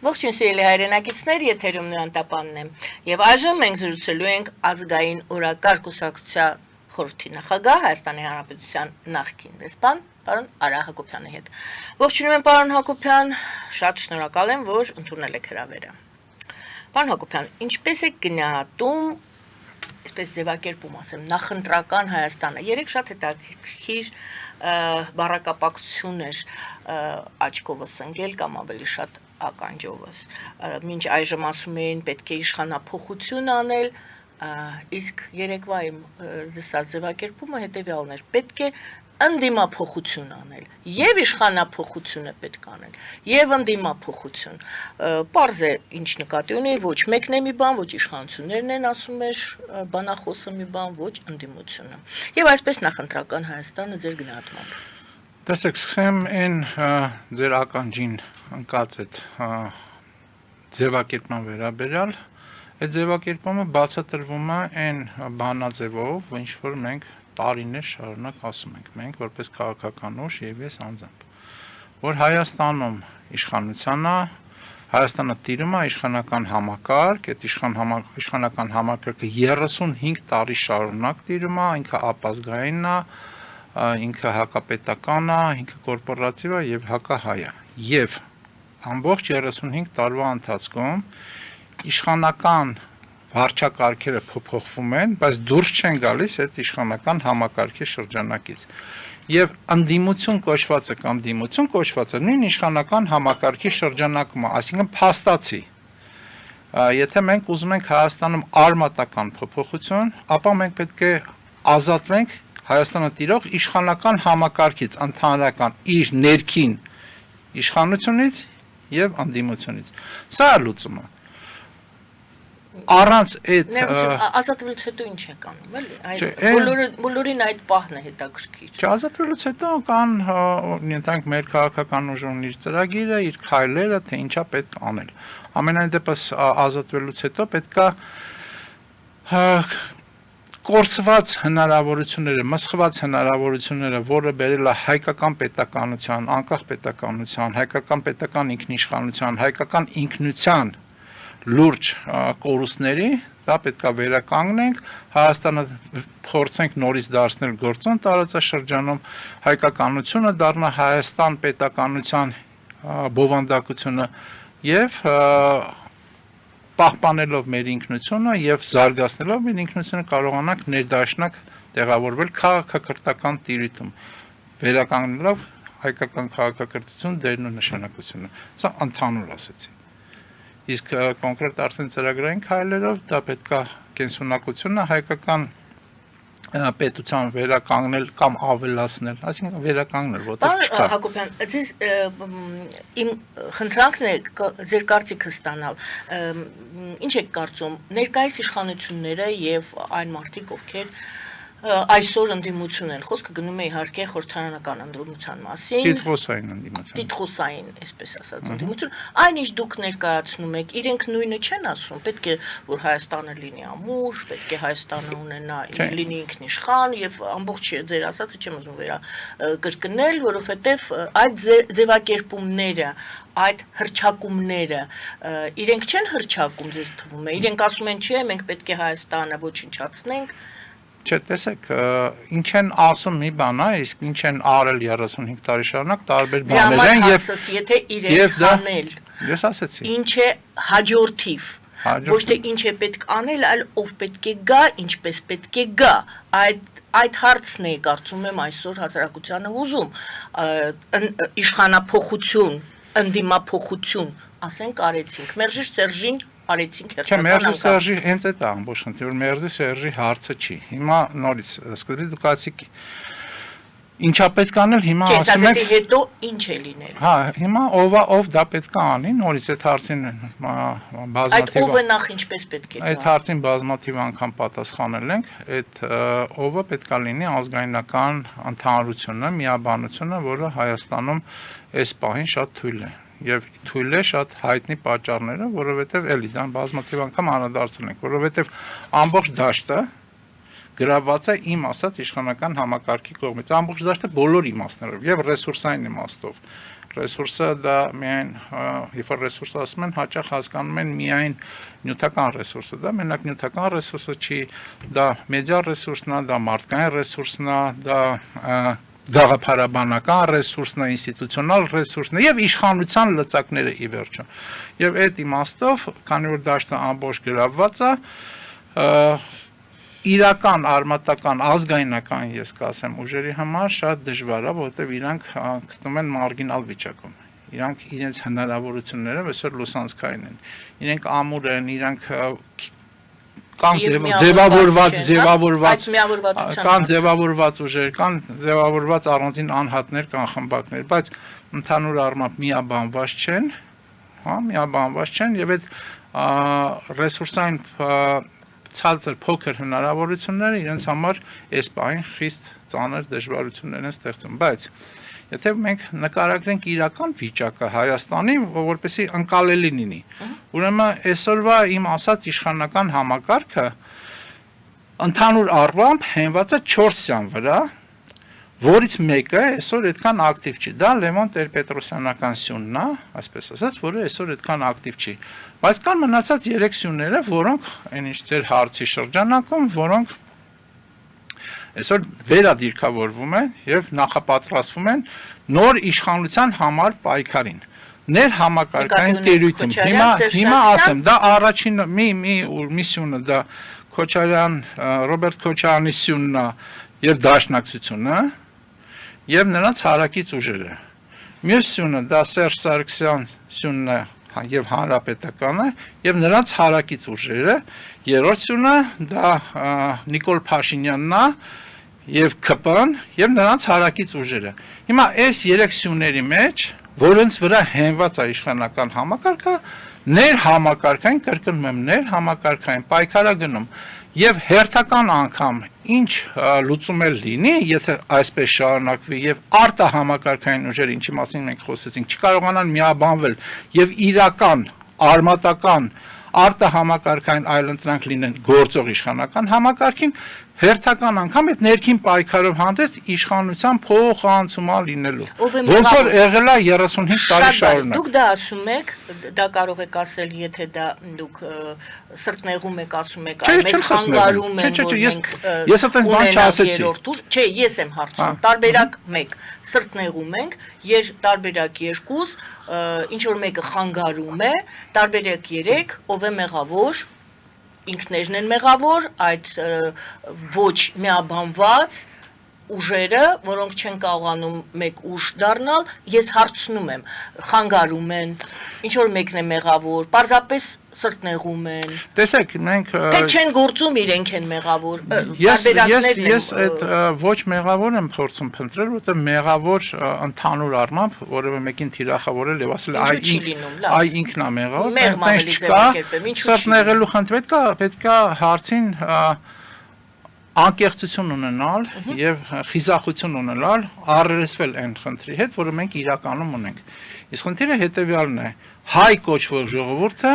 Ողջույն սիրելի հայրենակիցներ, եթերում Նոյան Տապանն եմ։ Եվ այժմ մենք զրուցելու ենք ազգային օրակարգ կուսակցության խորհրդի նախագահ Հայաստանի Հանրապետության նախկին դեսպան պարոն Արա Հակոբյանի հետ։ Ողջունում եմ պարոն Հակոբյան, շատ շնորհակալ եմ, որ ընդունել եք հրավերը։ Պարոն Հակոբյան, ինչպես եք գնահատում, այսպես ձևակերպում ասեմ, նախընտրական Հայաստանը։ Երեք շատ հետաքրքիր բառակապակցություն էր աչքովս ընկել կամ ավելի շատ ականջովս։ Մինչ այժմ ասում էին պետք է իշխանափոխություն անել, իսկ երեկվա իմ լսած ձևակերպումը հետևյալն էր. պետք է ընդդիմափոխություն անել, եւ իշխանափոխությունը պետք անել, եւ ընդդիմափոխություն։ Պարզ է ինչ նկատի ունի, ոչ մեկն է մի բան, ոչ իշխանություններն են ասում էր բանախոսը մի բան, ոչ ընդդիմությունը։ Եվ այսպես նախընտրական Հայաստանը ձեր գնահատմամբ։ Տեսեք, սկսեմ այն ձեր ականջին ընկած այդ ձևակերպման վերաբերյալ, այդ ձևակերպումը բացատրվում է այն բանաձևով, ինչ որ մենք տարիներ շարունակ ասում ենք, մենք որպես քաղաքական ուժ եւ ես անձամբ, որ Հայաստանում իշխանության է, Հայաստանը տիրում է իշխանական համակարգ, այդ իշխանական համակարգը 35 տարի շարունակ տիրում է, ինքը ապազգային է, ինքը հակապետական է, ինքը կորպորատիվ է եւ հակահայ է։ Եվ ամբողջ 35 տարվա ընթացքում իշխանական վարչակարգերը փոփոխվում են, բայց դուրս չեն գալիս այդ իշխանական համակարգի շրջանակից։ Եվ ընդդիմություն կոչվածը կամ դիմություն կոչվածը նույն իշխանական համակարգի շրջանակում է, այսինքն փաստացի։ Եթե մենք ուզում ենք Հայաստանում արմատական փոփոխություն, ապա մենք պետք է ազատվենք Հայաստանը տիրող իշխանական համակարգից, ընդհանրական իր ներքին իշխանությունից եւ ընդդիմությունից։ Սա է լուծումը։ Առանց այդ ազատվելուց հետո ինչ եք անում, էլի։ Բոլորին այդ պահն է հետաքրքիր։ Ազատվելուց հետո կան ենթանք մեր քաղաքական ուժն իր ծրագիրը, իր քայլերը, թե ինչա պետք անել։ Ամենայն դեպս ազատվելուց հետո պետքա կորսված հնարավորությունները, մսխված հնարավորությունները, որը բերել է հայկական պետականության, անկախ պետականության, հայկական պետական ինքնիշխանության, հայկական ինքնության լուրջ կորուստների, դա պետքա վերականգնենք, Հայաստանը փորձենք նորից դարձնել գործոն տարածաշրջանում, հայկականությունը դառնա Հայաստան պետականության բովանդակությունը եւ պահպանելով մեր ինքնությունը եւ զարգացնելով մեր ինքնությունը կարողանանք ներդաշնակ տեղավորվել քաղաքակրթական տիրույթում, վերականգնելով հայկական քաղաքակրթություն դերն ու նշանակությունը։ Սա ընդհանուր ասեցի։ Իսկ կոնկրետ արդեն ծրագրային քայլերով դա պետքա կենսունակությունը հայկական պետության վերականգնել կամ ավելացնել, այսինքն վերականգնել, որտեղ չկա։ Հակոբյան, ձեզ իմ խնդրանքն է ձեր կարծիքը ստանալ։ Ինչ եք կարծում, ներկայիս իշխանությունները եւ այն մարդիկ, ովքեր այսօր ընդդիմություն են, խոսքը գնում է իհարկե խորհրդարանական ընդդիմության մասին, տիտղոսային, այսպես ասած, ընդդիմություն, այն ինչ դուք ներկայացնում եք, իրենք նույնը չեն ասում, պետք է որ Հայաստանը լինի ամուր, պետք է Հայաստանը ունենա լինի ինքնիշխան եւ ամբողջ ձեր ասածը չեմ ուզում կրկնել, որովհետեւ այդ ձևակերպումները, այդ հրճակումները իրենք չեն հրճակում, ձեզ թվում է, իրենք ասում են չէ, մենք պետք է Հայաստանը ոչնչացնենք։ Չէ, տեսեք, ինչ են ասում մի բան է, իսկ ինչ են արել 35 տարի շարունակ տարբեր բաներ են եւ եթե իրենց հանել։ Ես ասեցի։ Ինչ է հաջորդիվ։ Ոչ թե ինչ է պետք անել, այլ ով պետք է գա, ինչպես պետք է գա։ Այդ հարցն է, կարծում եմ, այսօր հասարակությանը ուզում։ Իշխանափոխություն, ընդդիմափոխություն, ասենք արեցինք։ Մերժի Սերժին արեցինք հերթական անգամ։ Չէ, Մերժի Սերժի հենց այդ է ամբողջ խնդիրը, որ Մերժի Սերժի հարցը չի։ Հիմա նորից սկզբից դուք ասիք ինչա պետք անել, հիմա ասում եք հետո ինչ է լինել։ Հա, հիմա ով դա պետք է անի, նորից այդ հարցին բազմաթիվ Այդ ովը նախ ինչպես պետք է։ Այդ հարցին բազմաթիվ անգամ պատասխանել ենք, այդ ովը պետք է լինի ազգայնական ընդհանրությունը, միաբանությունը, որը Հայաստանում այս պահին շատ թույլ է։ Եվ թույլ է շատ հայտնի պատճառները, որովհետև էլի դա բազմաթիվ անգամ անդրադարձել ենք, որովհետև ամբողջ դաշտը գրաված է իմ ասած իշխանական համակարգի կողմից, ամբողջ դաշտը բոլոր իմաստներով եւ ռեսուրսային իմաստով, ռեսուրսը դա միայն երբ որ ռեսուրս ասում են, հաճախ հասկանում են միայն նյութական ռեսուրսը, դա մենակ նյութական ռեսուրսը չի, դա մեդիա ռեսուրսն է, դա մարդկային ռեսուրսն է, դա գաղափարաբանական ռեսուրսն է, ինստիտուցիոնալ ռեսուրսն է եւ իշխանության լծակները ի վերջո։ Եվ այդ իմաստով, քանի որ դաշտը ամբողջ գրավված է, իրական արմատական ազգայնական ես կասեմ ուժերի համար շատ դժվար է, որովհետև իրանք գտնվում են մարգինալ վիճակում։ Իրանք իրենց հնարավորությունները այսօր լուսանցքային են։ Իրենք ամուր են, իրանք կան ձևավորված ուժեր, կան ձևավորված առանձին անհատներ, կան խմբակներ, բայց ընդհանուր առմամբ միաբանված չեն, հա, միաբանված չեն եւ այդ ռեսուրսային ցածր փոքր հնարավորությունները իրենց համար այս պահին խիստ ծանր դժվարություններ են ստեղծում, բայց եթե մենք նկարագրենք իրական վիճակը Հայաստանի, որպեսզի ընկալելի լինի, ուրեմն այսօրվա իմ ասած իշխանական համակարգը ընդհանուր առմամբ հենված է 4 սյան վրա, որից մեկը այսօր այդքան ակտիվ չի, դա Լևոն Տեր-Պետրոսյանական սյունն է, այսպես ասած, որը այսօր այդքան ակտիվ չի, բայց կան մնացած 3 սյունները, որոնք այնինչ ձեր հարցի շրջանակում, որոնք այսօր վերադիրքավորվում են եւ նախապատրաստվում են նոր իշխանության համար պայքարին, ներհամակարգային տերույթում, հիմա ասեմ, դա առաջին մի սյունը, դա Քոչարյան, Ռոբերտ Քոչարյանի սյունն է եւ դաշնակցությունը, եւ նրանց հարակից ուժերը։ Մյուս սյունը դա Սերժ Սարգսյան սյունն է եւ հանրապետականը եւ նրանց հարակից ուժերը, երրորդ սյունը դա Նիկոլ Փաշինյանն է եւ ԿՊ-ն եւ նրանց հարակից ուժերը։ Հիմա այս 3 սյունների մեջ, որոնց վրա հենված է իշխանական համակարգը, ներհամակարգային կրկնում եմ, ներհամակարգային պայքարագնում եւ հերթական անգամ ինչ լուծում էլ լինի, եթե այսպես շարունակվի եւ արտահամակարգային ուժերը, ինչի մասին մենք խոսեցինք, չկարողանան միաբանվել եւ իրական, արմատական, արտահամակարգային այլընտրանք լինեն գործող իշխանական համակարգին, հերթական անգամ այդ ներքին պայքարով հանդերձ իշխանության փոխանցումա լինելու, ոնց որ եղել է 35 տարի շարունակ։ Դուք դա ասում եք, դա կարող եք ասել, եթե դա դուք սրտնեղում եք, ասում եք, այ մեզ խանգարում են, որ մենք ես այդպես բան չասեցի։ Չէ, ես եմ հարցնում, տարբերակ 1 սրտնեղում ենք, տարբերակ 2 ինչ որ մեկը խանգարում է, տարբերակ 3 ով է մեղավոր, ինքներն են մեղավոր, այդ ոչ միաբանված ուժերը, որոնք չեն կարողանում մեկ ուժ դառնալ, ես հարցնում եմ, խանգարում են, ինչ որ մեկն է մեղավոր, պարզապես սրտնեղում են։ Տեսեք, մենք Թե չեն գործում, իրենք են մեղավոր։ Ես այդ ոչ մեղավոր եմ փորձում փնտրել, որտեղ մեղավոր ընդհանուր առմամբ որևէ մեկին թիրախավորել եւ ասել այ ինքն է մեղավոր, սրտնեղելու խնդրում պետք է հարցին անկեղծություն ունենալ եւ խիզախություն ունենալ, առերեսվել այն խնդրի հետ, որը մենք իրականում ունենք։ Իսկ խնդիրը հետեւյալն է. հայ կոչվող ժողովուրդը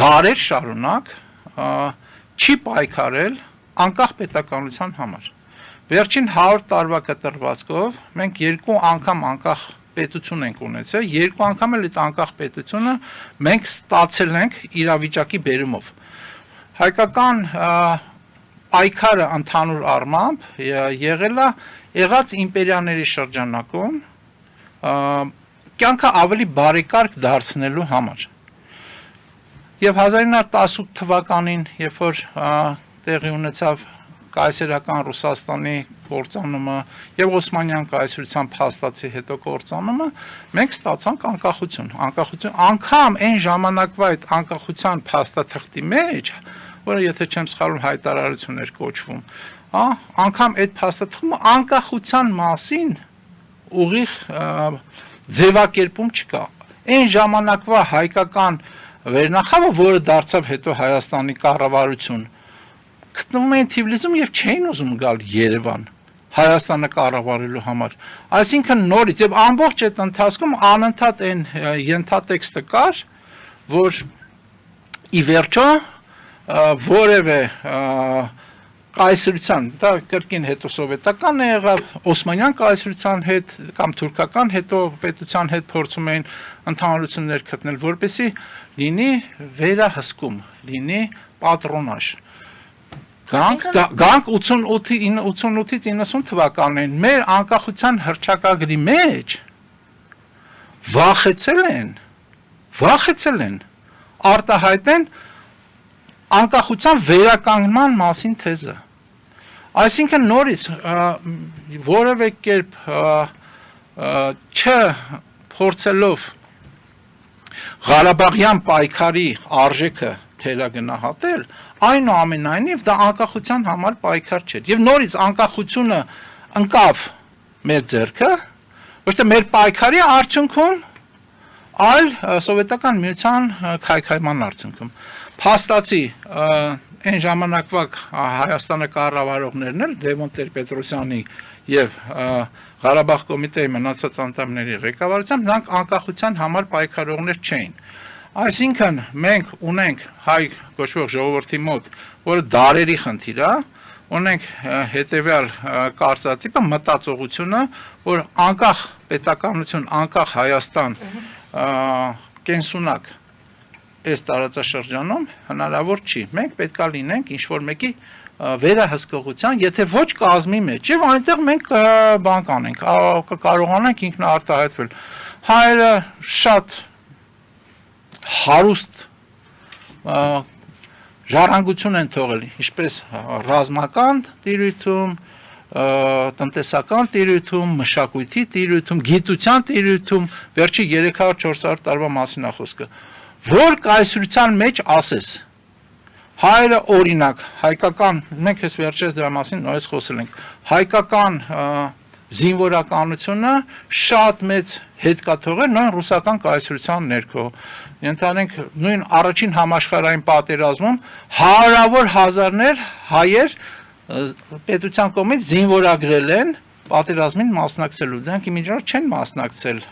դարեր շարունակ չի պայքարել անկախ պետականության համար։ Վերջին 100 տարվա կտրվածքով մենք 2 անգամ անկախ պետություն ենք ունեցել, 2 անգամ էլ այդ անկախ պետությունը մենք ստացել ենք իրավիճակի բերումով։ Հայկական պայքարը ընդհանուր առմամբ եղած իմպերիաների շրջանակում կյանքը ավելի բարեկարգ դարձնելու համար։ Եվ 1918 թվականին, երբ որ տեղի ունեցավ կայսերական Ռուսաստանի կործանումը եւ Օսմանյան կայսրության փաստացի հետո կործանումը, մենք ստացանք անկախություն։ Անգամ այն ժամանակվա այդ անկախության փաստաթղթի մեջ, որը եթե չեմ սխալվում հայտարարություն էր կոչվում, անգամ այդ փաստաթղթում անկախության մասին ուղիղ ձևակերպում չկա։ Այն ժամանակվա հայկական վերնախավը, որը դարձավ հետո Հայաստանի կառավարություն, գտնվում էին Թիֆլիսում եւ չէին ուզում գալ Երևան Հայաստանը կառավարելու համար։ Այսինքն նորից եւ ամբողջ այդ ընթացքում անընդհատ այն ենթատեքստը կար, որ ի վերջո որևէ կայսրության, դա կրկին հետո սովետական է եղավ, Օսմանյան կայսրության հետ կամ թուրքական հետո պետության հետ փորձում էին ընդհանրություններ գտնել, որպեսզի լինի վերահսկում, լինի պատրոնաժ։ Գանք 88-ից 90 թվականներին մեր անկախության հռչակագրի մեջ վախեցել են, արտահայտեն անկախության վերականգնման մասին թեզը։ Այսինքն նորից որևէ կերպ չփորձելով Ղարաբաղյան պայքարի արժեքը թերագնահատել, այնուամենայնիվ դա անկախության համար պայքար չէր։ Եվ նորից անկախությունը ընկավ մեր ձեռքը, ոչ թե մեր պայքարի արդյունքում, այլ սովետական միության քայքայման արդյունքում։ Փաստացի այն ժամանակվա Հայաստանը կառավարողներն էլ Լևոն Տեր-Պետրոսյանի եւ Ղարաբաղ կոմիտեի մնացած անդամների ղեկավարությամբ նրանք անկախության համար պայքարողներ չէին։ Այսինքն մենք ունենք հայ կոչվող ժողովրդի մոտ, որը դարերի խնդիր է, ունենք հետեւյալ կարծրատիպը, մտածողությունը, որ անկախ պետականություն, անկախ Հայաստան կենսունակ այս տարածաշրջանում հնարավոր չի։ Մենք պետքա լինենք ինչ-որ մեկի վերահսկողության, եթե ոչ կազմի մեջ, եւ այնտեղ մենք բան կանենք, կարողանանք ինքնաարտահայտվել։ Հայերը շատ հարուստ ժառանգություն են թողել, ինչպես ռազմական տիրույթում, տնտեսական տիրույթում, մշակույթի տիրույթում, գիտության տիրույթում, վերջի 300-400 տարվա մասին է խոսքը։ Որ կայսրության մեջ ասես, հայերը օրինակ, հայկական, մենք ես վերջերս դրա մասին նորից խոսել ենք, հայկական զինվորականությունը շատ մեծ հետ կա թողել նույն ռուսական կայսրության ներքո։ Ենթանենք նույն առաջին համաշխարհային պատերազմում հարյուրավոր հազարներ հայեր պետության կողմից զինվորագրել են պատերազմին մասնակցելու, դրանք իմիջիայլոց չեն մասնակցել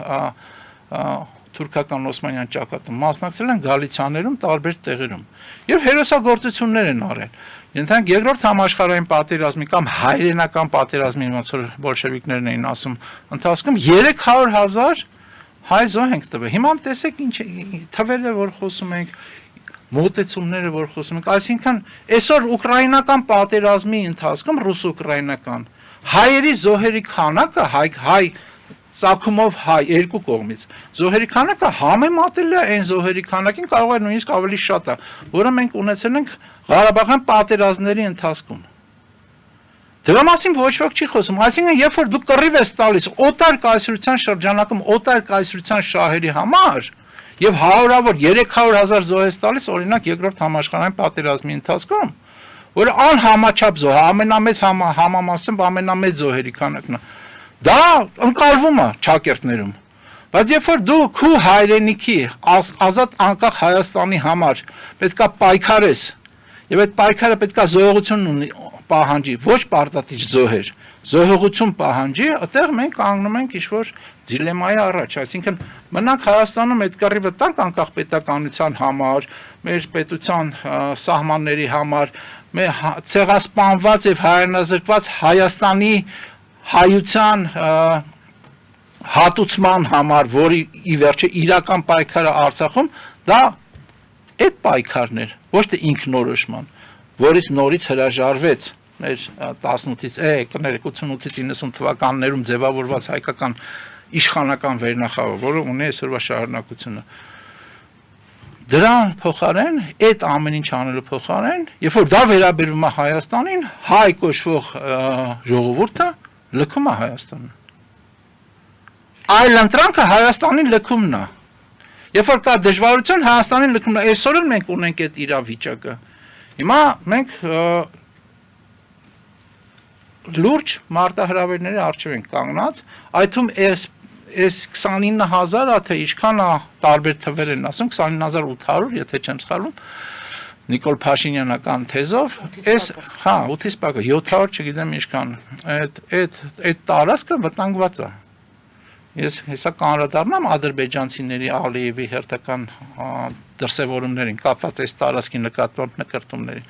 թուրքական օսմանյան ճակատում, մասնակցել են գալիցիաներում, տարբեր տեղերում եւ հերոսագործություններ են արել։ Ենթանք երկրորդ համաշխարհային պատերազմի կամ հայրենական պատերազմի, ոնց որ բոլշևիկներն էին ասում, ընթացքում 300,000 հայ զոհ ենք տվել։ Հիմա տեսեք ինչ թվերը, որ խոսում ենք, մոտեցումները, որ խոսում ենք, այսինքն այսօր ուկրաինական պատերազմի ընթացքում ռուս-ուկրաինական հայերի զոհերի քանակը հայ ծագումով հայ երկու կողմից զոհերի քանակը համեմատել է այն զոհերի քանակին, կարող է նույնիսկ ավելի շատ է, որը մենք ունեցել ենք Ղարաբաղյան պատերազմների ընթացքում։ Դրա մասին ոչ ոք չի խոսում, այսինքն երբ որ դու կռիվ ես տալիս օտար կայսրության շրջանակում օտար կայսրության շահերի համար եւ հարյուրավոր 300,000 զոհ ես տալիս, օրինակ երկրորդ համաշխարհային պատերազմի ընթացքում, որը անհամաչափ զոհ, ամենամեծ համամասամբ ամենամեծ զոհերի քանակն է, դա ընկալվում է ճակերտներում։ Բայց երբ որ դու քու հայրենիքի ազատ անկախ Հայաստանի համար պետքա պայքարես, եւ այդ պայքարը պետքա զոհողություն պահանջի, ոչ պարտադիր զոհեր, զոհողություն պահանջի, այդտեղ մենք կանգնում ենք ինչ-որ դիլեմայի առաջ, այսինքն մնանք Հայաստանում այդ կռիվը տանք անկախ պետականության համար, մեր պետության սահմանների համար, մեր ցեղասպանված եւ հայրենազրկված Հայաստանի հայության հատուցման համար, որի ի վերջո իրական պայքարը Արցախում, դա այդ պայքարն էր, ոչ թե ինքնորոշման, որից նորից հրաժարվեց մեր 88-ից 90 թվականներում ձևավորված հայկական իշխանական վերնախավը, որը ունի այսօրվա շարունակությունը։ Դրա փոխարեն, այդ ամեն ինչ անելու փոխարեն, երբ որ դա վերաբերվում է Հայաստանին, հայ կոչվող ժողովուրդը լքում է Հայաստանը։ Այլ ընտրանքը Հայաստանի լքումն է։ Երբ որ կա դժվարություն, Հայաստանի լքումն է, այսօր էլ մենք ունենք այդ իրավիճակը։ Հիմա մենք լուրջ մարտահրավերների առջև ենք կանգնած, այդ թվում այս 29,000-ը, թե ինչքան է, տարբեր թվեր են ասում, 29,800, եթե չեմ սխալվում, Նիկոլ Փաշինյանական թեզով, այս, հա, 8-ից պակը, 700 չգիտեմ ինչքան, այդ տարածքը վտանգված է։ Ես հեսա կանրադառնամ ադրբեջանցիների Ալիևի հերթական դրսևորումներին, կապված այս տարածքի նկատմամբ նկրտումների։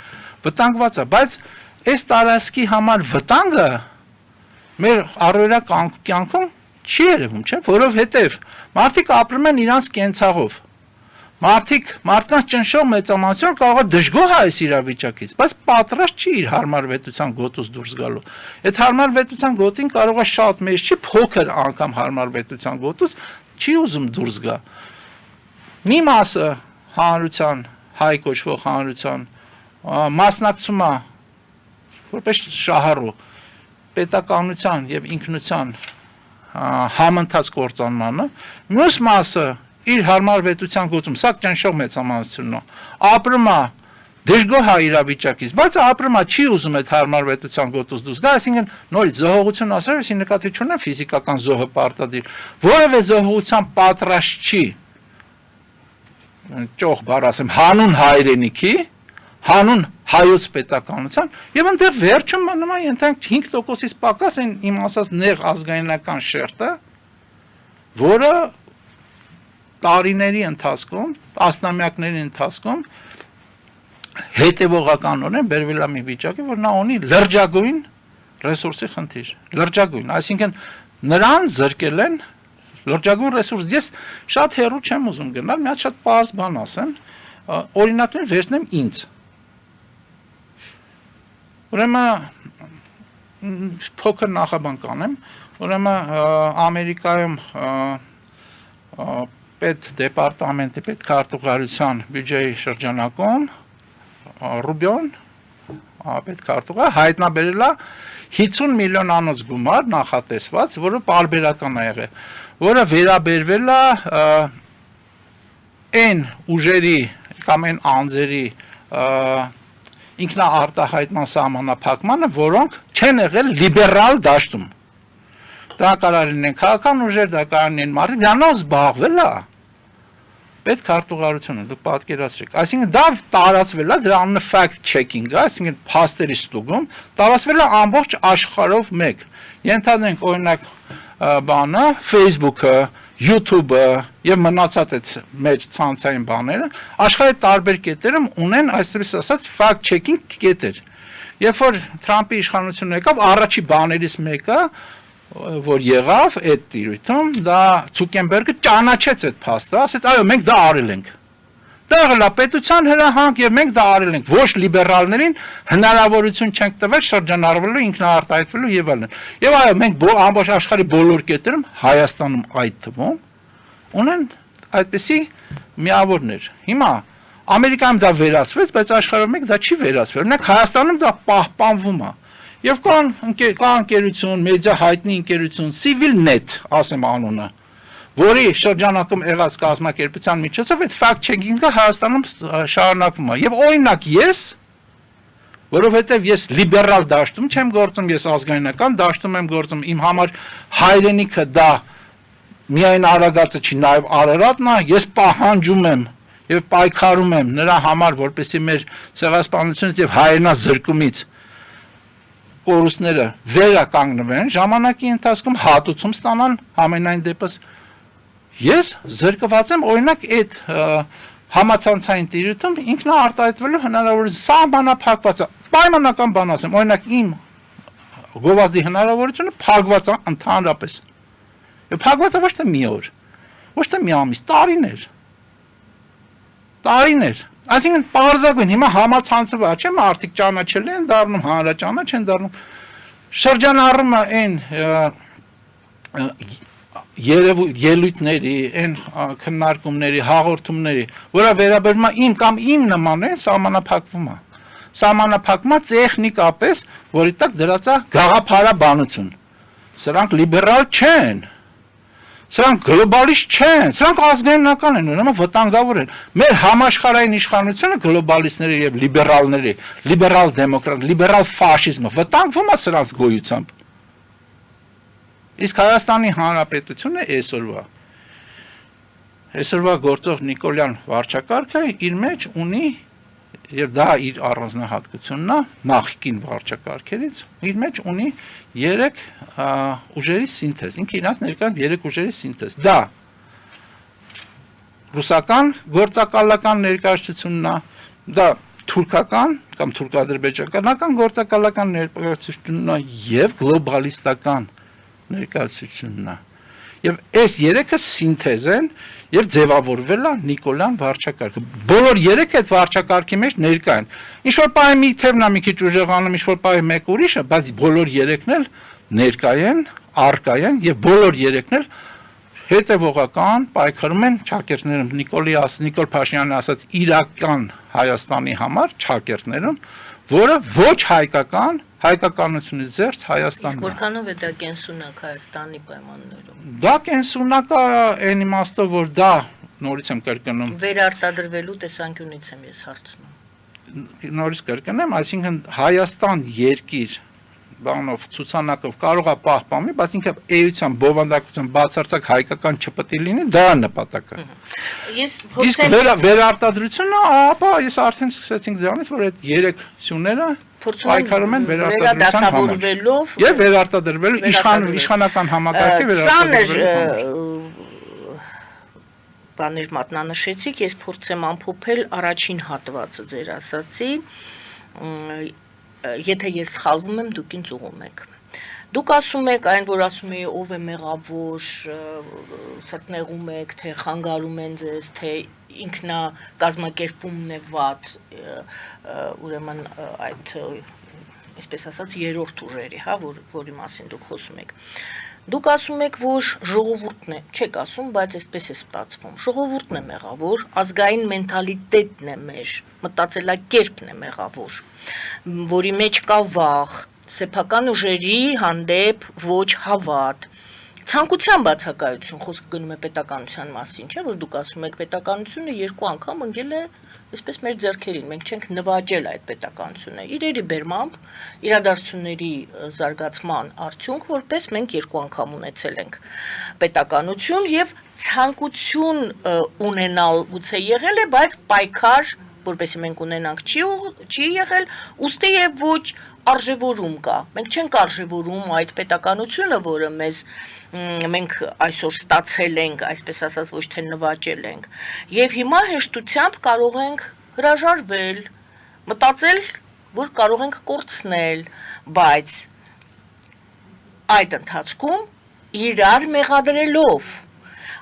Վտանգված է, բայց այս տարածքի համար վտանգը մեր առօրյա կյանքում չի երևում, չէ՞, որովհետև մարդիկ ապրում են իրանց կենցաղով։ Մարդկանց ճնշող մեծամասնություն կարող է դժգոհ այս իրավիճակից, բայց պատրաստ չի իր հարմարվետության գոտուց դուրս գալու։ Այդ հարմարվետության գոտին կարող է շատ մեծ չի, փոքր անգամ հարմարվետության գոտուց չի ուզում դուրս գա։ Մի մասը հանրության, հայ կոչվող հանրության մասնակցում է որպես շահառու պետականության եւ ինքնության համընթաց կործանմանը, մյուս մասը իր հարմարվետության գոտում, սա ճնշող մեծամասնությունն է, ապրում է դժգոհ իրավիճակից, բայց ապրում է չի ուզում այդ հարմարվետության գոտուց դուրս գա, այսինքն նորից զոհողություն ասել, այսինքն նկատի չունեմ ֆիզիկական զոհը պարտադիր, որևէ զոհողության պատրաստ չի, ճոխ բառ ասեմ, հանուն հայրենիքի, հանուն հայոց պետականության, եւ այնտեղ վերջում մնում է ենթանք 5%-ից պակաս են իմ ասած նեղ ազգայնական շերտը, որը տարիների ընթացքում, տասնամյակների ընթացքում հետևողականորեն բերվել է մի վիճակի, որ նա ունի լրջագույն ռեսուրսի խնդիր, լրջագույն, այսինքն նրան զրկել են լրջագույն ռեսուրս, ես շատ հեռու չեմ ուզում գնալ, մի հատ շատ պարզ բան ասեմ, օրինակներ վերցնեմ ինձ, ուրեմն փոքր նախաբան կանեմ, ուրեմն Ամերիկայում պետ դեպարտամենտի պետ քարտուղարության բյուջեի շրջանակում Ռուբիոն պետ քարտուղար հայտնաբերել է 50 միլիոնանոց գումար նախատեսված, որը պարբերական է եղել, որը վերաբերվել է այն ուժերի կամ այն անձերի ինքնաարտահայտման սահմանափակմանը, որոնք չեն եղել լիբերալ դաշտում։ Դա կարող լինեն քաղաքական ուժեր, դա կարող լինեն մարդիկ, դրանով զբաղվել է պետ քարտուղարությունը, դուք պատկերացրեք։ Այսինքն դա տարածվել է, դրա անունը fact checking է, այսինքն փաստերի ստուգում, տարածվել է ամբողջ աշխարհով մեկ։ Ենթադրենք օրինակ բանը, Facebook-ը, YouTube-ը եւ մնացած այդ մեջ ցանցային բաները աշխարհի տարբեր կետերում ունեն այսպես ասած fact checking կետեր։ Երբ որ Թրամփի իշխանությունը եկավ, առաջի բաներից մեկը, որ եղավ այդ տիրույթում, դա Ցուկենբերգը ճանաչեց այդ փաստը, ասեց, այո, մենք դա արել ենք։ Դա եղել է պետության հրահանգ եւ մենք դա արել ենք։ Ոչ լիբերալներին հնարավորություն չենք տվել շրջանառվելու, ինքնաարտահայտվելու եւ այլն։ Եվ այո, մենք ամբողջ աշխարհի բոլոր կետերում, Հայաստանում այդ թվում, ունեն այդպիսի միավորներ։ Հիմա Ամերիկայում դա վերացվեց, բայց աշխարհում մեկ դա չի վերացվել։ Օրինակ Հայաստանում դա պահպանվում է։ Եվ կա ընկերություն, մեդիա հայտնի ընկերություն, CivilNet, ասեմ անունը, որի շրջանակում եղած կազմակերպության միջոցով այդ fact checking-ը Հայաստանում շարունակվում է։ Եվ օրինակ ես, որովհետև ես լիբերալ դաշտում չեմ գործում, ես ազգայնական դաշտում եմ գործում, իմ համար հայրենիքը դա միայն Արագածը չի, նաև Արարատն է, ես պահանջում եմ եւ պայքարում եմ նրա համար, որպեսզի մեր ցեղասպանությունից եւ հայրենազրկումից կորուստները վերականգնվեն, ժամանակի ընթացքում հատուցում ստանան ամենայն դեպս ես զրկված եմ օրինակ այդ համացանցային տիրույթում ինքնաարտահայտվելու հնարավորություն սահմանափակված է, պայմանական բան ասեմ, օրինակ իմ գովազդի հնարավորությունը փակված է ընդհանրապես։ Եվ փակված է ոչ թե մի օր, ոչ թե մի ամիս, տարիներ։ Այսինքն պարզագույն հիմա համացանցով է, չէ՞, մարդիկ ճանաչել են դառնում, հանրաճանաչ են դառնում։ Շրջանառում է այն ելույթների, այն քննարկումների, հաղորդումների, որը վերաբերում է իմ կամ իմ նման է, սահմանափակվում է։ Սահմանափակում է տեխնիկապես, որի տակ դրած է գաղափարաբանություն։ Սրանք լիբերալ չեն։ Սրանք գլոբալիստ չեն, սրանք ազգայնական են, ուրեմն վտանգավոր են։ Մեր համաշխարհային իշխանությունը գլոբալիստների եւ լիբերալների, լիբերալ դեմոկրատ, լիբերալ ֆաշիզմը վտանգվում է սրանց գոյությամբ։ Իսկ Հայաստանի Հանրապետությունը այսօրվա գործող Նիկոլյան վարչակարգը իր մեջ ունի եւ դա իր առանձնահատկությունն է նախկին վարչակարգերից, իր մեջ ունի 3 ուժերի սինթեզ, ինքը իրանց ներկայացնում 3 ուժերի սինթեզ։ Դա ռուսական գործակալական ներկայացությունն է, դա թուրքական կամ թուրքադրբեջանական գործակալական ներկայացությունն է եւ գլոբալիստական ներկայացությունն է։ Եվ այս երեքը սինթեզ են եւ ձևավորվել է Նիկոլան վարչակարգը։ Բոլոր երեքը այդ վարչակարգի մեջ ներկա են։ Ինչ որ պահի մի թևն է մի քիչ ուժեղանում, ինչ որ պահի մեկ ուրիշը, բայց բոլոր երեքն էլ ներկա են, առկա են եւ բոլոր երեքն էլ հետևողական պայքարում են ճակերտներում Նիկոլ Փաշինյանը ասած իրական Հայաստանի համար ճակերտներում, որը ոչ հայկականությունից զերծ Հայաստանն է։ Իսկ որքանով է դա կենսունակ Հայաստանի պայմաններում։ Դա կենսունակ է այն իմաստով, որ դա նորից եմ կրկնում։ Վերարտադրվելու տեսանկյունից եմ ես հարցնում։ Նորից կրկնեմ, այսինքն Հայաստան երկիր բանով ցուցանակով կարող է պահպանվի, բայց ինքը էության բովանդակության բացարձակ հայկական չպետք լինի, դա է նպատակը։ Իսկ վերարտադրությունը, ապա ես արդեն սկսեցինք դրանից, որ այդ երեք սյուները պայքարում են վերարտադրության համար։ Եվ վերարտադրվելու իշխանական համակարգի վերարտադրվելու բաներ մատնանշեցիք, ես փորձեմ ամփոփել առաջին հատվածը ձեր ասացի, եթե ես սխալվում եմ, դուք ինձ ուղղում եք։ Դուք ասում եք այն, որ ասում էի ով է մեղավոր, սրտնեղում եք, թե խանգարում են ձեզ, թե ինքնա կազմակերպումն է վատ, ուրեմն այդ, այսպես ասած, երրորդ ուժերի, հա, որի մասին դուք խոսում եք։ Դուք ասում եք, որ ժողովուրդն է, չեք ասում, բայց այսպես է ստացվում։ Ժողովուրդն է մեղավոր, ազգային մենթալիտետն է մեր, մտածելակերպն է մեղավոր, որի մեջ կա վախ, սեփական ուժերի հանդեպ ոչ հավատ, ցանկության բացակայություն, խոսքը գնում է պետականության մասին, չէ՞ որ դուք ասում եք պետականությունը երկու անգամ ընկել է այսպես մեր ձեռքերին, մենք չենք նվաճել այդ պետականությունը, իրերի բերմամբ, իրադարձությունների զարգացման արդյունք, որպես մենք երկու անգամ ունեցել ենք պետականություն եւ ցանկություն ունենալ գուցե եղել է, բայց պայքար, որպեսզի մենք ունենանք չի եղել, ուստի եւ ոչ արժևորում կա։ Մենք չենք արժևորում այդ պետականությունը, որը մենք այսօր ստացել ենք, այսպես ասած, ոչ թե նվաճել ենք։ Եվ հիմա հեշտությամբ կարող ենք հրաժարվել, մտածել, որ կարող ենք կորցնել, բայց այդ ընթացքում իրար մեղադրելով,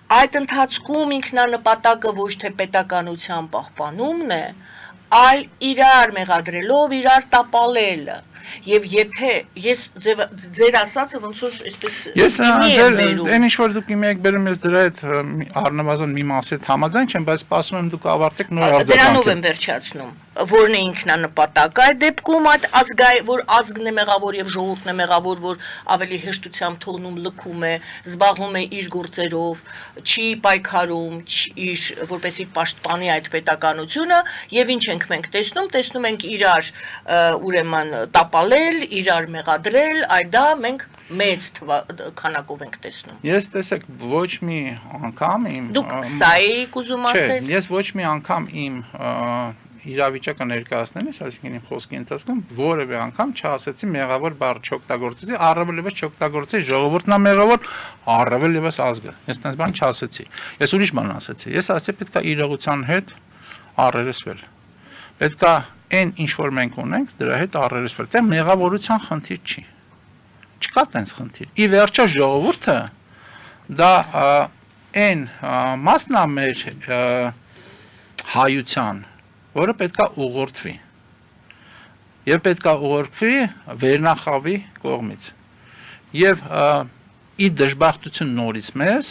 այդ ընթացքում ինքնանպատակը ոչ թե պետականության պահպանումն է, այլ իրար մեղադրելով, իրար տապալելը։ Եվ եթե ես ձեր ասածը ոնց որ այսպես այն ինչ որ դուք իմի եք բերում, ես դրա հետ առնվազն մի մասի հետ համաձայն չեմ, բայց սպասում եմ դուք ավարտեք նոր արձագանքը։ Դրանով եմ վերջացնում։ Որն է ինքնանպատակը այդ դեպքում այդ որ ազգն է մեղավոր եւ ժողովուրդն է մեղավոր, որ ավելի հեշտությամբ թողնում լքում է, զբաղվում է իր գործերով, չի պայքարում, իր որպեսի պաշտպանի այդ պետականությունը եւ ինչ ենք մենք տեսնում ենք իրար ուրեմն տապալել, իրար մեղադրել, այդ դա մենք մեծ քանակով ենք տեսնում։ Ես տեսեք ոչ մի անգամ իմ Դուք սա եք ուզում ասել։ Չէ, ես ոչ մի անգամ իմ իրավիճակը ներկայացնելիս, այսինքն իմ խոսքի ընթացքում որևէ անգամ չասեցի մեղավոր բառը չօգտագործեցի, առավել եւս չօգտագործեցի ժողովուրդն է մեղավոր, առավել եւս ազգը։ Ես այնպես բան չասեցի։ Ես ուրիշ բան ասեցի։ Ես ասեցի պետք է իրողության հետ առերեսվել։ Պետք է այն ինչ որ մենք ունենք, դրա հետ առերեսվել։ Դա մեղավորության խնդիր չի։ Չկա տենց խնդիր։ Ի վերջո ժողովուրդը դա այն մասն է մեր հայության, որը պետք է ուղղորդվի։ Եվ պետք է ուղղորդվի վերնախավի կողմից։ Եվ ի դժբախտություն նորից մեզ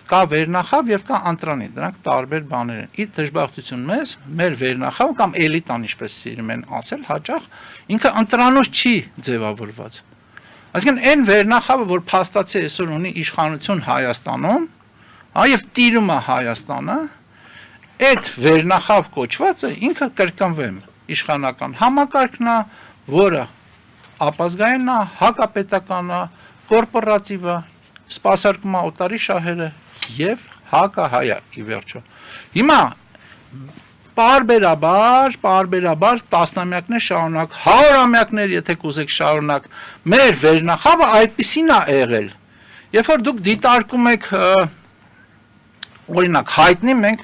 կա վերնախավ եւ կա անտրանի, դրանք տարբեր բաներ են։ Ի դժբախտություն մեզ մեր վերնախավը կամ էլիտան, ինչպես սիրում են ասել հաճախ, ինքը ընտրանոց չի ձևավորված։ Այսինքն այն վերնախավը, որ փաստացի այսօր ունի իշխանություն Հայաստանում, եւ տիրում է Հայաստանը, այդ վերնախավ կոչվածը ինքը կրկնվեմ իշխանական համակարգն է, որը ապազգային է, հակապետական է, կորպորատիվ է, սպասարկում է օտարի շահերը եւ հակահայ է ի վերջո։ Հիմա պարբերաբար տասնամյակներ շարունակ, հարյուրամյակներ, եթե կուզեք շարունակ, մեր վերնախավը այդպիսին է եղել։ Երբ որ դուք դիտարկում եք օրինակ հայտնի մենք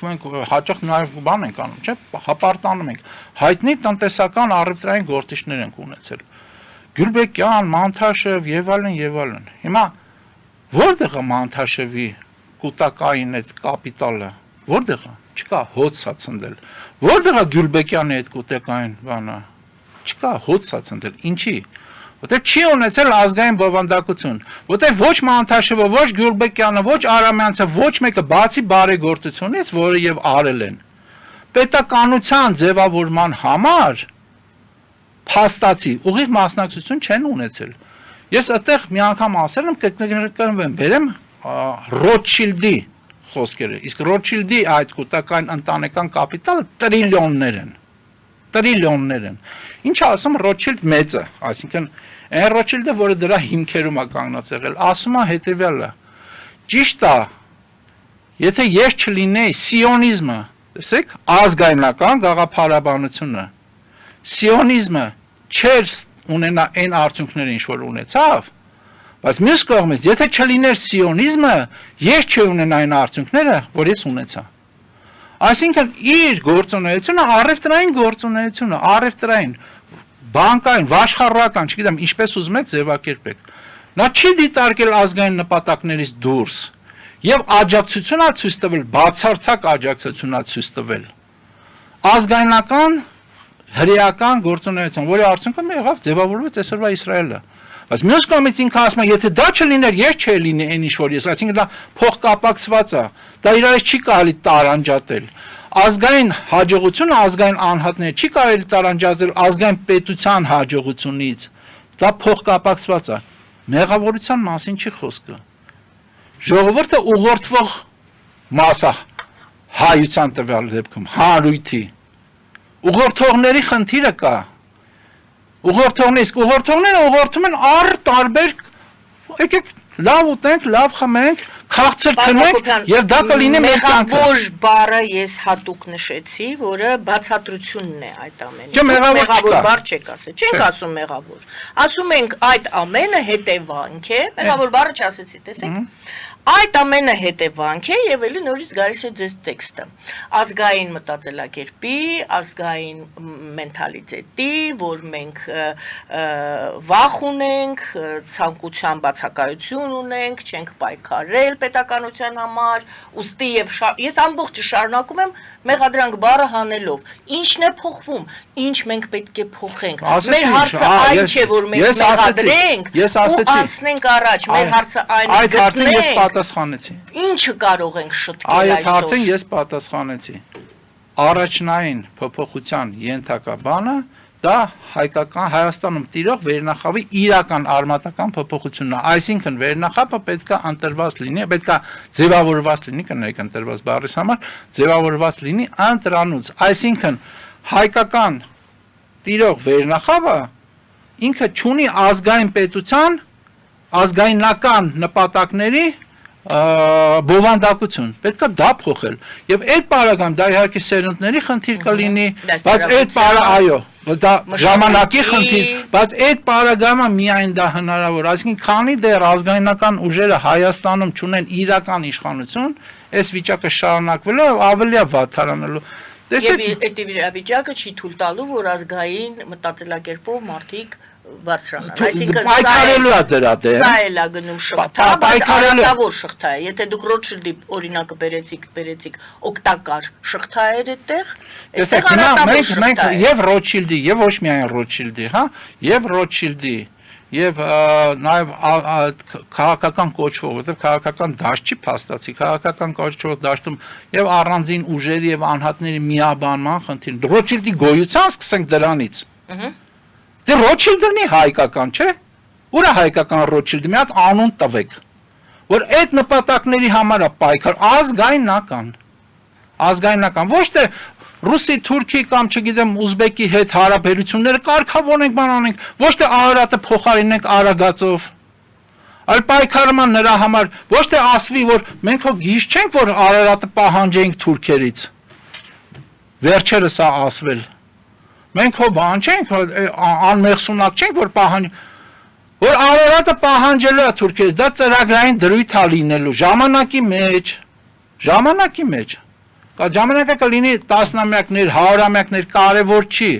հաճախ նաև բան ենք անում, չէ՞, հապարտանում ենք։ Հայտնի տնտեսական առևտրային գործիչներ ենք ունեցել։ Գյուլբեկյան, Մանթաշև եւ այլն։ Հիմա որտեղ է Մանթաշևի կൂട്ടակային այդ կապիտալը։ Որտեղ է։ Չկա, հոց ցնդել։ Որտեղ է Գյուլբեկյանի այդ կൂട്ടակային բանը։ Չկա, հոց ցնդել։ Ինչի։ Որտեղ չի ունեցել ազգային բովանդակություն, որտեղ ոչ Մանթաշևը, ոչ Գյուլբեկյանը, ոչ Արամյանցը, ոչ մեկը բացի բարեգործությունից, որը եւ արել են, պետականության ձևավորման համար փաստացի ուղիղ մասնակցություն չեն ունեցել։ Ես այդտեղ մի անգամ ասել եմ, կկրկնվեմ, բերեմ Ռոթշիլդի խոսքերը, իսկ Ռոթշիլդի այդ կൂട്ടակային ընտանեկան կապիտալը տրիլիոններ են։ Ինչ ասում Ռոթշիլդ մեծը, այսինքն այն Ռոթշիլդը, որը դրա հիմքերում է կանգնած եղել, ասում է հետևյալը. ճիշտ է, եթե ես չլինեի սիոնիզմը, տեսեք, ազգայնական գաղափարաբանությունը, սիոնիզմը չէր ունենա այն արդյունքները, ինչ որ ունեցավ, բայց մյուս կողմից, եթե չլիներ սիոնիզմը, ես չունենա այն արդյունքները, որ ես ունեցա։ Այսինքն իր գործունեությունը, առևտրային գործունեությունը, առևտրային, բանկային, վաշխառական, չգիտեմ, ինչպես ուզում եք ձևակերպեք։ Նա չի դիտարկել ազգային նպատակներից դուրս եւ աջակցություն է ցույց տվել, բացարձակ աջակցություն է ցույց տվել ազգայնական հրեական գործունեություն, որի արդյունքում եղավ ձևավորվեց այսօրվա Իսրայելը։ Բայց մյուս կողմից ինքը ասում է, եթե դա չլիներ, ես չէի լինի այն ինչ որ ես, այսինքն դա փոխկապակցված է, դա իրարից չի կարելի տարանջատել։ Ազգային հաջողությունը, ազգային անհատները չի կարելի տարանջատել ազգային պետության հաջողությունից, դա փոխկապակցված է։ Մեղավորության մասին չի խոսքը։ Ժողովուրդը ուղղորդվող մասը հայության տվյալ դեպքում, հանրույթի, ուղղորդողների խնդիրը կա։ Ուղղորդողները ուղղորդում են առ տարբեր, եկեք լավ ուտենք, լավ խմենք, քաղցր քնենք եւ դա կլինի մեր կյանքը։ Մեղավոր բառը ես հատուկ նշեցի, որը բացատրությունն է այդ ամենի։ Մեղավոր բառ չեք ասել, չենք ասում մեղավոր։ Ասում ենք այդ ամենը հետևանք է, մեղավոր բառը չասեցի, տեսեք։ Այդ ամենը հետևանք է եւ ելի նորից գալիս է ձեզ տեքստը։ Ազգային մտածելակերպի, ազգային մենթալիտետի, որ մենք վախ ունենք, ցանկության բացակայություն ունենք, չենք պայքարել պետականության համար, ուստի եւ ես ամբողջը շարունակում եմ մեղադրանք բառը հանելով։ Ինչն է փոխվում, ինչ մենք պետք է փոխենք։ Մեր հարցը այն չէ, որ մենք մեղադրենք ու անցնենք առաջ, մեր հարցը այն է գտնենք պատասխանեցի։ Ինչը կարող ենք շտկել այսօր։ Այդ հարցին ես պատասխանեցի։ Առաջնային փոփոխության ենթակա բանը դա հայկական Հայաստանում տիրող վերնախավի իրական արմատական փոփոխությունն է։ Այսինքն վերնախավը պետքա ընտրված լինի, պետքա ձևավորված լինի, կներեք ընտրված բառից համար, ձևավորված լինի ընտրանուց։ Այսինքն հայկական տիրող վերնախավը ինքը չունի ազգային պետության ազգայնական նպատակների բովանդակություն, պետք է դա փոխել եւ այդ պարագայում դա իհարկե սերունդների խնդիր կլինի, բայց այդ պարը այո, դա ժամանակի խնդիր, բայց այդ պարագայում միայն դա հնարավոր, այսինքն քանի դեռ ազգայնական ուժերը Հայաստանում չունեն իրական իշխանություն, այս վիճակը շարունակվելով ավելի է վատթարանալու։ Տեսեք, այդ վիճակը չի թույլ տալու, որ ազգային մտածելակերպով մարդիկ բարձրանան, այսինքն պայքարելու է դրա դեմ։ Սա էլ է գնում շղթա, բայց արատավոր շղթա է, եթե դուք Ռոթշիլդի օրինակը բերեցիք, օգտակար շղթա էր այդտեղ, այստեղ արատավոր շղթա է։ Եվ Ռոթշիլդի, եւ ոչ միայն Ռոթշիլդի, հա, եւ Ռոթշիլդի, եւ նաեւ քաղաքական կոչվող, որտեղ քաղաքական դաշտ չի փաստացի, քաղաքական կոչվող դաշտում եւ առանձին ուժերի եւ անհատների միաբանման խնդիր։ Ռոթշիլդի գոյության սկսենք դրանից։ Դե Ռոթշիլդն է հայկական, չէ՞։ Ուր է հայկական Ռոթշիլդը, մի հատ անուն տվեք, որ այդ նպատակների համար է պայքար, ազգայնական, ոչ թե Ռուսի, Թուրքի կամ չգիտեմ ուզբեկի հետ հարաբերությունները կարգավորենք, բանանենք, ոչ թե Արարատը փոխարինենք Արագածով, այլ պայքարում նրա համար, ոչ թե ասվի, որ մենք հո գիժ չենք, որ Արարատը պահանջենք թուրքերից։ Վերջերս է ասվել։ Մենք հո բան չենք, անմեղսունակ չենք, որ Արարատը պահանջելու է թուրքերից, դա ծրագրային դրույթ է լինելու ժամանակի մեջ, Ժամանակի մեջ։ Ժամանակը կլինի տասնամյակներ, հարյուրամյակներ, կարևոր չի։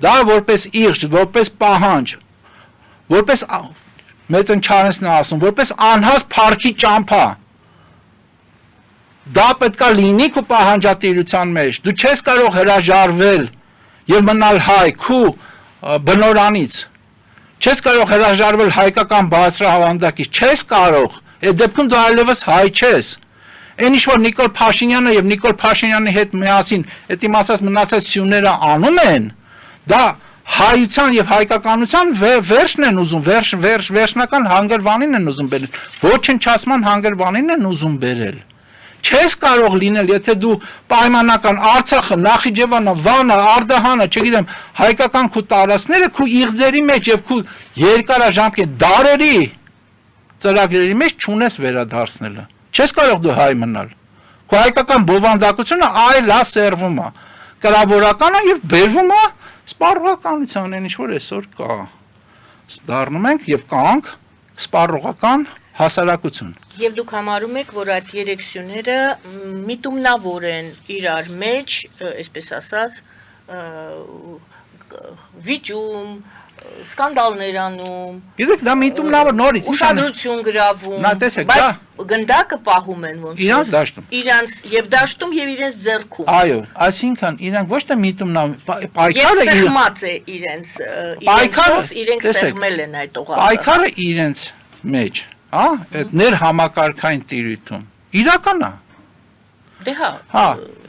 Դա որպես իղջ, որպես պահանջ, որպես մեծ ընչանեսն է ասում, որպես անհաս փառքի ճամփա։ Դա պետք է լինի քո պահանջատիրության մեջ։ Դու չես կարող հրաժարվել եւ մնալ հայ քո բնորանից։ Չես կարող հրաժարվել հայկական բարձրահավանդակից, չես կարող։ Այդ դեպքում դու այլևս հայ չես։ Այն ինչ որ Նիկոլ Փաշինյանը եւ Նիկոլ Փաշինյանի հետ միասին այդ իմ ասած մնացած սյուները անում են, դա հայության եւ հայկականության վերջն են ուզում, վերջնական հանգրվանին են ուզում բերել, ոչնչացման հանգրվանին են ուզում բերել։ Չես կարող լինել, եթե դու պայմանական Արցախը, Նախիջևանը, Վանը, Արդահանը, չգիտեմ, հայկական քո տարածքները քո իղձերի մեջ եւ քո երկարաժամկետ դարերի ծրագրերի մեջ չունես վերադարձնելը։ Չես կարող դու հայ մնալ։ Քո հայկական բովանդակությունը այլ է սերվում է, կրավորականը եւ բերվում է սպառողականության, այն ինչ որ այսօր կա։ Դառնում ենք եւ կանք սպառողական հասարակություն։ Եվ դուք համարում եք, որ այդ երեք սյուները միտումնավոր են իրար մեջ, այսպես ասած, վիճում, սկանդալներ անում, Գիտեք, դա միտումնավոր նորից ուշադրություն գրավում, բայց գնդակը պահում են ոնց իրանց դաշտում։ Իրանց եւ դաշտում եւ իրենց ձեռքում։ Այո, այսինքն իրանք ոչ թե միտումնավոր, պայքարը սեղմած է իրենց, իրենք սեղմել են այդ օղակը։ Պայքարը իրենց մեջ, հա, այդ ներհամակարգային տիրույթում։ Իրական է։ Դե հա։ Հա,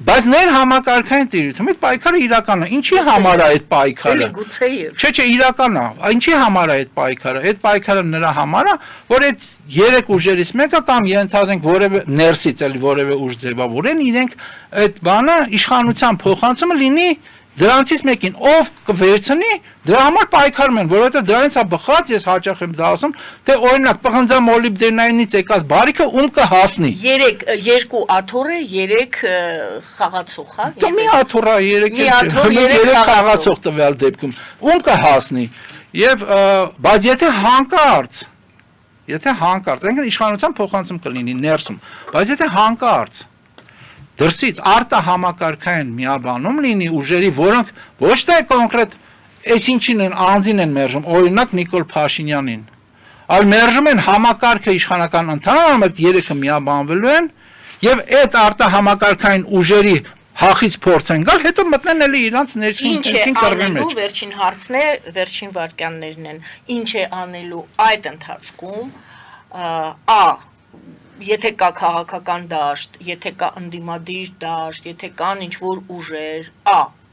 բայց ներհամակարգային տիրույթում այդ պայքարը իրական է։ Ինչի համար է այդ պայքարը։ Էլի գուցեև։ Չէ, իրական է։ Ինչի համար է այդ պայքարը։ Այդ պայքարը նրա համար է, որ այդ երեք ուժերից մեկը կամ ենթադրենք որևէ ներսից էլ որևէ ուժ ձևավորեն, իրենք այդ բանը իշխանության փոխանցումը լինի դրանցից մեկին, ով կվերցնի, դրա համար պայքարում են, որովհետև դրանից է բխած, ես հաճախ եմ դա ասում, թե օրինակ պղնձամոլիբդենայինից եկած բարիքը ում կհասնի։ Երկու աթոռ է, 3 խաղացող, հա։ Դու մի աթոռ է, 3 խաղացող տվյալ դեպքում, ում կհասնի։ Եվ բայց եթե հանկարծ, այնքան իշխանության փոխանցում կլինի ներսում, բայց եթե հանկարծ դրսից արտահամակարգային միաբանում լինի ուժերի, որոնք ոչ թե կոնկրետ այսինչին են անձին են մերժում, օրինակ Նիկոլ Փաշինյանին, այլ մերժում են համակարգը իշխանական ընդհանրապես այդ երեքը միաբանվելու են եւ այդ արտահամակարգային ուժերի հախից փորձ են գալ, հետո մտնեն էլի իրանց ներքին կռվի մեջ։ Ինչ է անելու, վերջին հարցն է, վերջին վարքյաններն են, ինչ է անելու այդ ընթացքում, եթե կա քաղաքական դաշտ, եթե կա ընդդիմադիր դաշտ, եթե կան ինչ-որ ուժեր,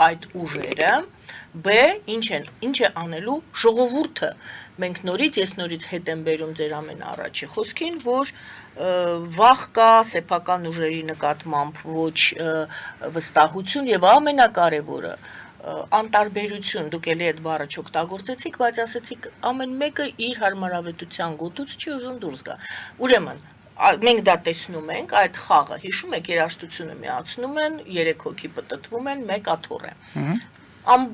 այդ ուժերը, B, ինչ է անելու ժողովուրդը։ Մենք ես նորից հետ եմ բերում ձեր ամեն առաջի խոսքին, որ վախ կա սեփական ուժերի նկատմամբ ոչ վստահություն եւ ամենակարևորը անտարբերություն, դուք էլի այդ բառը չօգտագործեցիք, բայց ասեցիք ամեն մեկը իր հարմարավետության գոտուց չի ուզում դուրս գա։ Ուրեմն մենք դա տեսնում ենք, այդ խաղը, հիշում եք, երաժշտությունը միացնում են, 3 հոգի պտտվում են, 1 աթոռ է։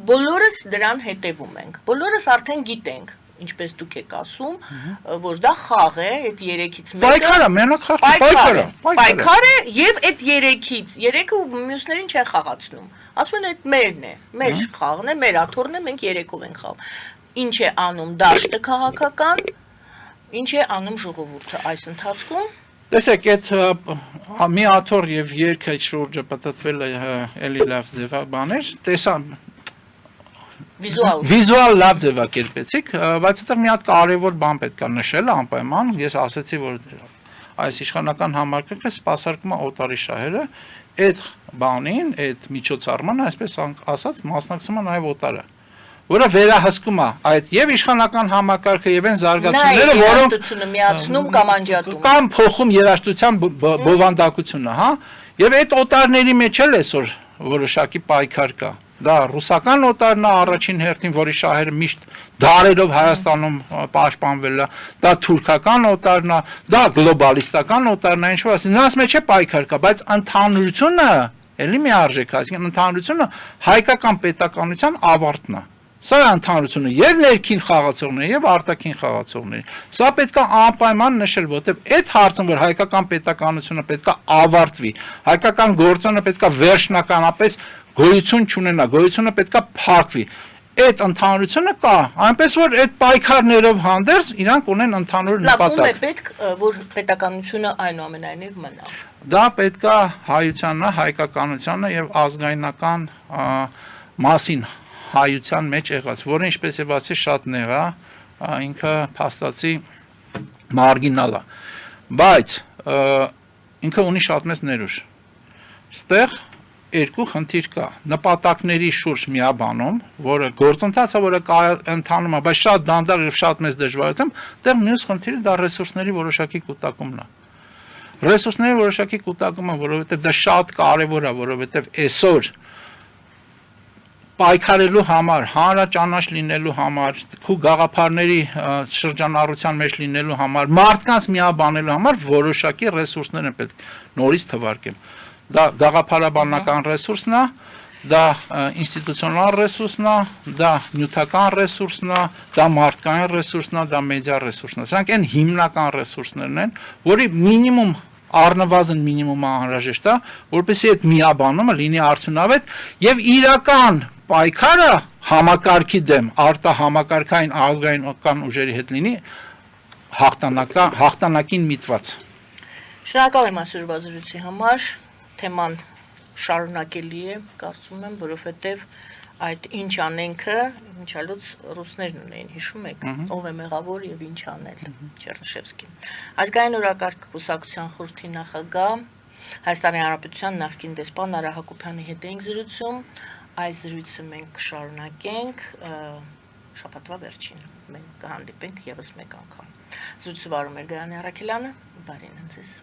Բոլորս դրան հետևում ենք, բոլորս արդեն գիտենք, ինչպես դուք եք ասում, որ դա խաղ է, այդ 3-ից մեկը պայքարը, մենակ պայքար է եւ այդ 3-ից 3-ը մյուսներին չեն խաղացնում։ Ասում են այդ մերն է, մեր խաղն է, մեր աթոռն է, մենք 3-ով ենք խաղում։ Ինչ է անում դաշտը քաղաքական, ինչ է անում ժողովուրդը այս ընթացքում։ Տեսեք, այդ մի աթոռ եւ երգը այդ շուրջը պատտվել է էլի լավ ձևաբաներ, տեսա վիզուալ լավ ձևակերպեցիք, բայց այդտեղ մի հատ կարևոր բան պետք է նշել անպայման, ես ասացի, որ այս իշխանական համակարգը սպասարկում է օտարի շահերը, այդ բանին, այդ միջոցառմանը, այսպես ասած, մասնակցում է նաեւ օտարը, որը վերահսկում է այդ եւ իշխանական համակարգը եւ այն զարգացումները, որոնք միացնում կամ անջատում կամ փոխում երաժշտության բովանդակությունը, հա, եւ այդ օտարների մեջ էլ այսօր որոշակի պայքար կա։ Դա ռուսական օտարն է առաջին հերթին, որի շահերը միշտ դարերով Հայաստանում պաշտպանվել է, դա թուրքական օտարն է, դա գլոբալիստական օտարն է, ինչ որ ասի, նրանց մեջ է պայքար կա, բայց ընդհանրությունը էլի մի արժեք, այսինքն ընդհանրությունը հայկական պետականության ավարտն է։ Սա է ընդհանրությունը եւ ներքին խաղացողների եւ արտաքին խաղացողների։ Սա պետք է անպայման նշել, որովհետեւ այդ հարցում, որ հայկական պետականությունը պետք է ավարտվի, հայկական գործոնը պետք է վերջնականապես գոյություն չունենա, գոյությունը պետք է փակվի։ Այդ ընդհանրությունը կա, այնպես որ այդ պայքարներով հանդերձ իրանք ունեն ընդհանուր նպատակ։ Լավ, ում է պետք, որ պետականությունը այնուամենայնիվ մնա։ Դա պետք է հայությանը, հայկականությանը եւ ազգայնական մասին հայության մեջ եղած, որը ինչպես եւ ասի շատ նեղա, ինքը փաստացի մարգինալ է, բայց ինքը ունի շատ մեծ ներուժ։ Ստեղ երկու խնդիր կա, նպատակների շուրջ միաբանում, որը գործընթացը, որը ընթանում է, բայց շատ դանդաղ եւ շատ մեծ դժվարությամբ, դեռ մյուս խնդիրը դա ռեսուրսների որոշակի կուտակումն է։ Ռեսուրսների որոշակի կուտակումը, որովհետեւ դա շատ կարեւոր է, որովհետեւ այսօր պայքարելու համար, հանրաճանաչ լինելու համար, քու գաղափարների շրջանառության մեջ լինելու համար, մարդկանց միաբանելու համար որոշակի ռեսուրսներ են պետք նորից թվարկել։ Դա գաղափարաբանական ռեսուրսն է, դա ինստիտուցիոնալ ռեսուրսն է, դա նյութական ռեսուրսն է, դա մարդկային ռեսուրսն է, դա մեդիա ռեսուրսն է։ Սրանք այն հիմնական ռեսուրսներն են, որի մինիմում առնվազն մինիմումը անհրաժեշտ է, որպեսզի այդ միաբանումը լինի արդյունավետ եւ իրական պայքարը համակարգի դեմ արտահամակարգային ազգային ուժերի հետ լինի հաղթանակին միտված։ Շնորհակալ եմ այսօր բազրույցի համար, թեման շարունակելի է, կարծում եմ, որովհետև այդ ինչ անենքը, ինչալուց ռուսներն ունեին, հիշում եք, ով է մեղավոր եւ ինչ անել, Չեռնիշևսկին։ Ազգային օրակարգ կուսակցության խորհրդի նախագահ, Հայաստանի Հանրապետության նախկին դեսպան Արա Հակոբյանի հետ էինք զրուցում, այս զրույցը մենք կշարունակենք շաբաթվա վերջին, մենք կհանդիպենք եւս մեկ անգամ։ Զրույցը վարում էր Գայանե Առաքելյանը, բարին ձեզ։